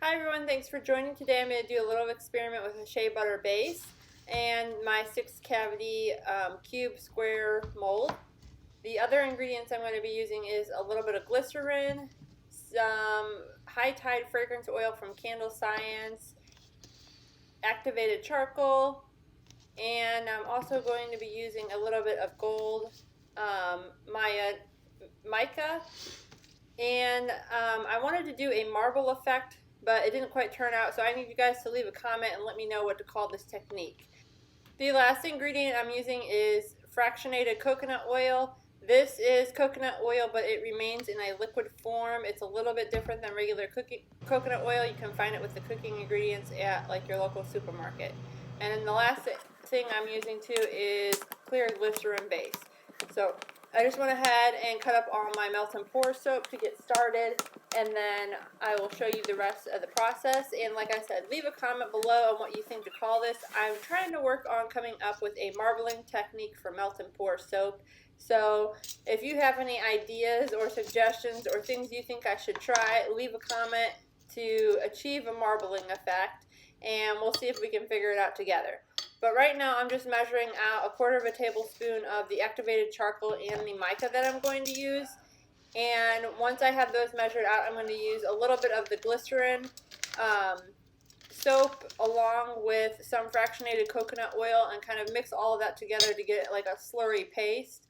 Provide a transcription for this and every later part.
Hi everyone, thanks for joining. Today I'm going to do a little experiment with a shea butter base and my 6 cavity cube square mold. The other ingredients I'm going to be using is a little bit of glycerin, some high tide fragrance oil from Candle Science, activated charcoal, and I'm also going to be using a little bit of gold mica. And I wanted to do a marble effect, but it didn't quite turn out, so I need you guys to leave a comment and let me know what to call this technique. The last ingredient I'm using is fractionated coconut oil. This is coconut oil, but it remains in a liquid form. It's a little bit different than regular coconut oil. You can find it with the cooking ingredients at like your local supermarket. And then the last thing I'm using too is clear glycerin base. So I just went ahead and cut up all my melt and pour soap to get started, and then I will show you the rest of the process. And like I said, leave a comment below on what you think to call this. I'm trying to work on coming up with a marbling technique for melt and pour soap. So if you have any ideas or suggestions or things you think I should try, leave a comment to achieve a marbling effect, and we'll see if we can figure it out together. But right now I'm just measuring out 1/4 tablespoon of the activated charcoal and the mica that I'm going to use. And once I have those measured out, I'm going to use a little bit of the glycerin soap along with some fractionated coconut oil and kind of mix all of that together to get like a slurry paste.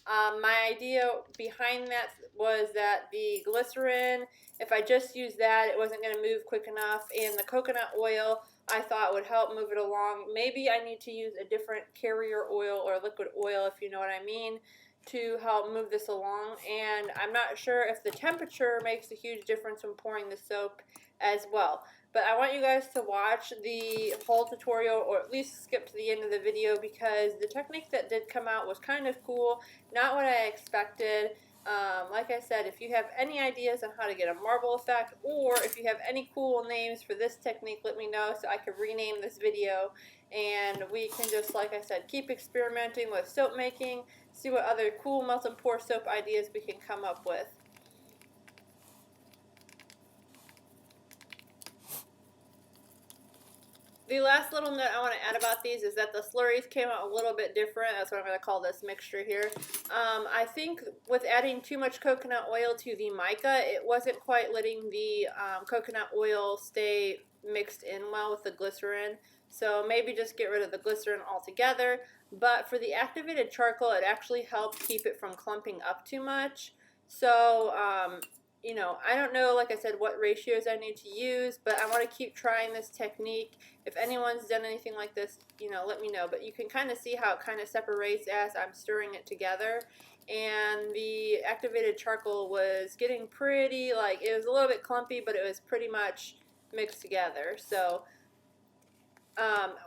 My idea behind that was that the glycerin, if I just used that, it wasn't going to move quick enough, and the coconut oil I thought would help move it along. Maybe I need to use a different carrier oil or liquid oil, if you know what I mean, to help move this along. And I'm not sure if the temperature makes a huge difference when pouring the soap as well. But I want you guys to watch the whole tutorial, or at least skip to the end of the video, because the technique that did come out was kind of cool, not what I expected. Like I said, if you have any ideas on how to get a marble effect, or if you have any cool names for this technique, let me know so I can rename this video, and we can just, like I said, keep experimenting with soap making, see what other cool melt and pour soap ideas we can come up with. The last little note I want to add about these is that the slurries came out a little bit different. That's what I'm going to call this mixture here. I think with adding too much coconut oil to the mica, it wasn't quite letting the coconut oil stay mixed in well with the glycerin. So maybe just get rid of the glycerin altogether. But for the activated charcoal, it actually helped keep it from clumping up too much. So you know, I don't know, like I said, what ratios I need to use, but I want to keep trying this technique. If anyone's done anything like this, you know, let me know. But you can kind of see how it kind of separates as I'm stirring it together. And the activated charcoal was getting pretty, like, it was a little bit clumpy, but it was pretty much mixed together. So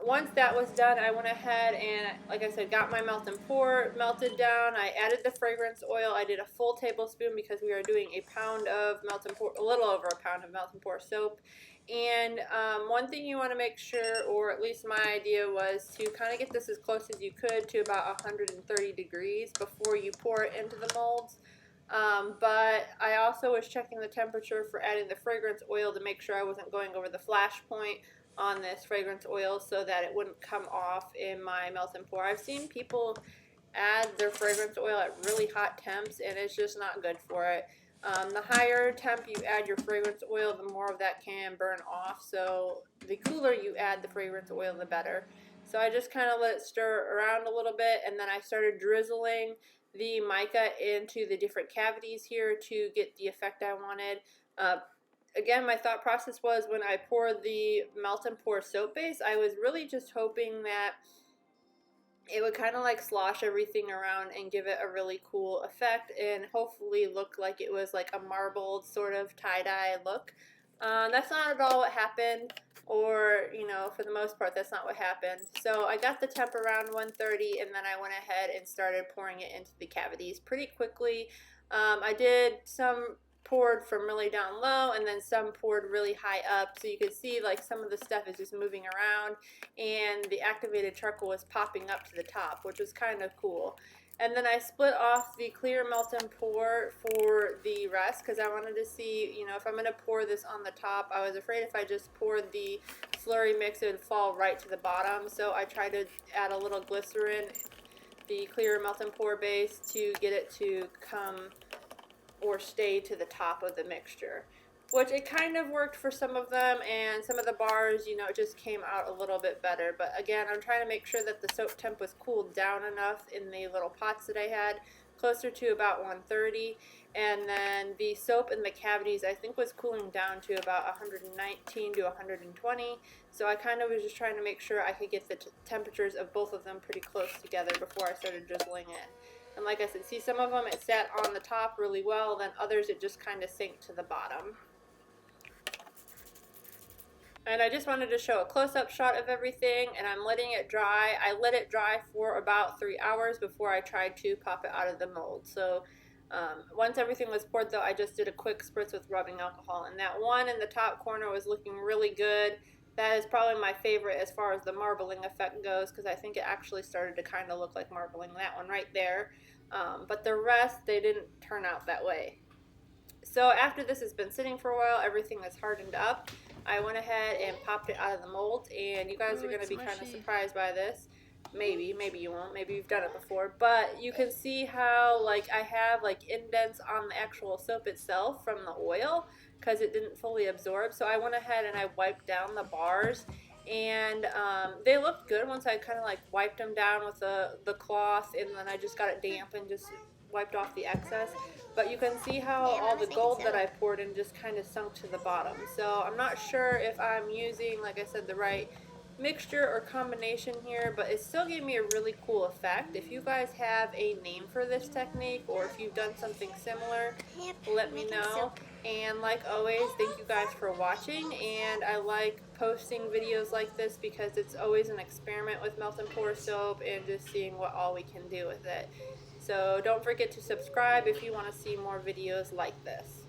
once that was done, I went ahead and, like I said, got my melt and pour melted down. I added the fragrance oil. I did a full tablespoon because we are doing a pound of melt and pour, a little over a pound of melt and pour soap. And one thing you want to make sure, or at least my idea was to kind of get this as close as you could to about 130 degrees before you pour it into the molds. But I also was checking the temperature for adding the fragrance oil to make sure I wasn't going over the flash point on this fragrance oil so that it wouldn't come off in my melt and pour. I've seen people add their fragrance oil at really hot temps, and it's just not good for it. The higher temp you add your fragrance oil, the more of that can burn off. So the cooler you add the fragrance oil, the better. So I just kind of let it stir around a little bit, and then I started drizzling the mica into the different cavities here to get the effect I wanted. Again, my thought process was when I poured the melt and pour soap base, I was really just hoping that it would kind of like slosh everything around and give it a really cool effect and hopefully look like it was like a marbled sort of tie-dye look. That's not at all what happened, or, you know, for the most part, that's not what happened. So I got the temp around 130, and then I went ahead and started pouring it into the cavities pretty quickly. I did some poured from really down low, and then some poured really high up, so you could see like some of the stuff is just moving around, and the activated charcoal was popping up to the top, which was kind of cool. And then I split off the clear melt and pour for the rest because I wanted to see, you know, if I'm going to pour this on the top, I was afraid if I just poured the slurry mix, it would fall right to the bottom. So I tried to add a little glycerin, the clear melt and pour base, to get it to come or stay to the top of the mixture. Which it kind of worked for some of them, and some of the bars, you know, it just came out a little bit better. But again, I'm trying to make sure that the soap temp was cooled down enough in the little pots that I had, closer to about 130. And then the soap in the cavities, I think, was cooling down to about 119 to 120. So I kind of was just trying to make sure I could get the temperatures of both of them pretty close together before I started drizzling in. And like I said, see, some of them it sat on the top really well, then others it just kind of sank to the bottom. And I just wanted to show a close-up shot of everything, and I'm letting it dry. I let it dry for about 3 hours before I tried to pop it out of the mold. So once everything was poured, though, I just did a quick spritz with rubbing alcohol. And that one in the top corner was looking really good. That is probably my favorite as far as the marbling effect goes, because I think it actually started to kind of look like marbling, that one right there. But the rest, they didn't turn out that way. So after this has been sitting for a while, everything is hardened up. I went ahead and popped it out of the mold, and you guys are going to be kind of surprised by this. Maybe you won't. Maybe you've done it before. But you can see how, like, I have, like, indents on the actual soap itself from the oil because it didn't fully absorb. So I went ahead and I wiped down the bars, and they looked good once I kind of, like, wiped them down with the cloth, and then I just got it damp and just wiped off the excess. But you can see how all the gold that I poured in just kind of sunk to the bottom. So I'm not sure if I'm using, like I said, the right mixture or combination here, but it still gave me a really cool effect. If you guys have a name for this technique, or if you've done something similar, let me know. And like always, thank you guys for watching, and I like posting videos like this because it's always an experiment with melt and pour soap and just seeing what all we can do with it. So don't forget to subscribe if you want to see more videos like this.